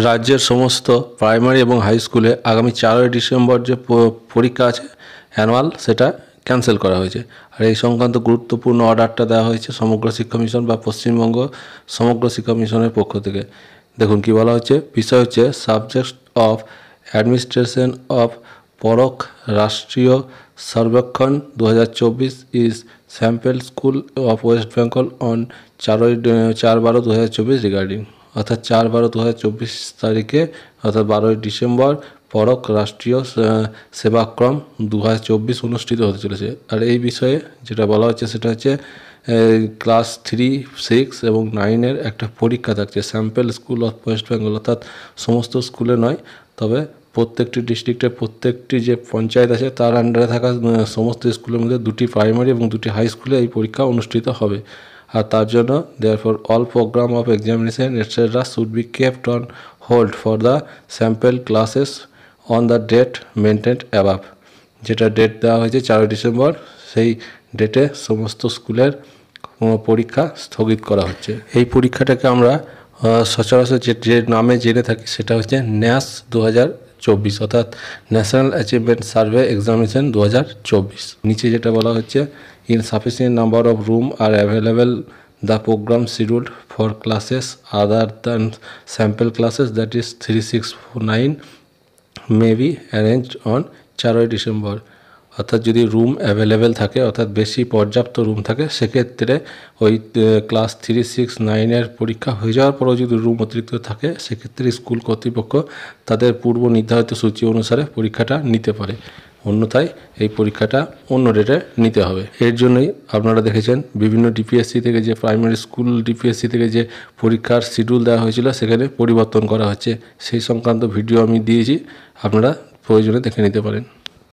রাজ্যের সমস্ত প্রাইমারি এবং হাই স্কুলে আগামী 4ই ডিসেম্বর যে পরীক্ষা আছে অ্যানুয়াল, সেটা ক্যান্সেল করা হয়েছে। আর এই সংক্রান্ত গুরুত্বপূর্ণ অর্ডারটা দেওয়া হয়েছে সমগ্র শিক্ষা মিশন বা পশ্চিমবঙ্গ সমগ্র শিক্ষা মিশনের পক্ষ থেকে। দেখুন কি বলা হচ্ছে, বিষয় হচ্ছে সাবজেক্ট অফ অ্যাডমিনিস্ট্রেশন অফ পরখ রাষ্ট্রীয় সর্বেক্ষণ 2024 is sample school of West Bengal on 4/12/2024 regarding, অর্থাৎ 4/12/2024 তারিখে অর্থাৎ 12ই ডিসেম্বর পরখ রাষ্ট্রীয় সেবাক্রম 2024 অনুষ্ঠিত হতে চলেছে। আর এই বিষয়ে যেটা বলা হচ্ছে সেটা হচ্ছে ক্লাস 3, 6 এবং 9-এর একটা পরীক্ষা থাকছে sample school of West Bengal, অর্থাৎ সমস্ত স্কুলে নয়, তবে প্রত্যেকটি ডিস্ট্রিক্টের প্রত্যেকটি যে পঞ্চায়েত আছে তার আন্ডারে থাকা সমস্ত স্কুলের মধ্যে 2টি প্রাইমারি এবং 2টি হাই স্কুলে এই পরীক্ষা অনুষ্ঠিত হবে। আর তার জন্য therefore all program of examination etcetera should be kept on hold for the sample classes on the date maintained above. যেটা ডেট দেওয়া হয়েছে 4ই ডিসেম্বর, সেই ডেটে সমস্ত স্কুলের পরীক্ষা স্থগিত করা হচ্ছে। এই পরীক্ষাটাকে আমরা সচরাচর যে নামে জেনে থাকি সেটা হচ্ছে ন্যাস 2024, অর্থাৎ ন্যাশনাল অ্যাচিভমেন্ট সার্ভে এক্সামিনেশন 2024। নিচে যেটা বলা হচ্ছে, insufficient number of room are available, the program scheduled for classes other than sample classes, that is 3, 6, 9 may be arranged on 4ই ডিসেম্বর। অর্থাৎ যদি রুম অ্যাভেলেবেল থাকে, অর্থাৎ বেশি পর্যাপ্ত রুম থাকে, সেক্ষেত্রে ওই ক্লাস 3, 6, 9-এর পরীক্ষা হয়ে যাওয়ার পরেও যদি রুম অতিরিক্ত থাকে, সেক্ষেত্রে স্কুল কর্তৃপক্ষ তাদের পূর্ব নির্ধারিত সূচি অনুসারে পরীক্ষাটা নিতে পারে। অন্যথায় এই পরীক্ষাটা অন্য ডেটে নিতে হবে। এর জন্যই আপনারা দেখেছেন বিভিন্ন ডিপিএসসি থেকে যে প্রাইমারি স্কুল ডিপিএসসি থেকে যে পরীক্ষার শিডিউল দেওয়া হয়েছিল সেখানে পরিবর্তন করা হচ্ছে। সেই সংক্রান্ত ভিডিও আমি দিয়েছি, আপনারা প্রয়োজনে দেখে নিতে পারেন।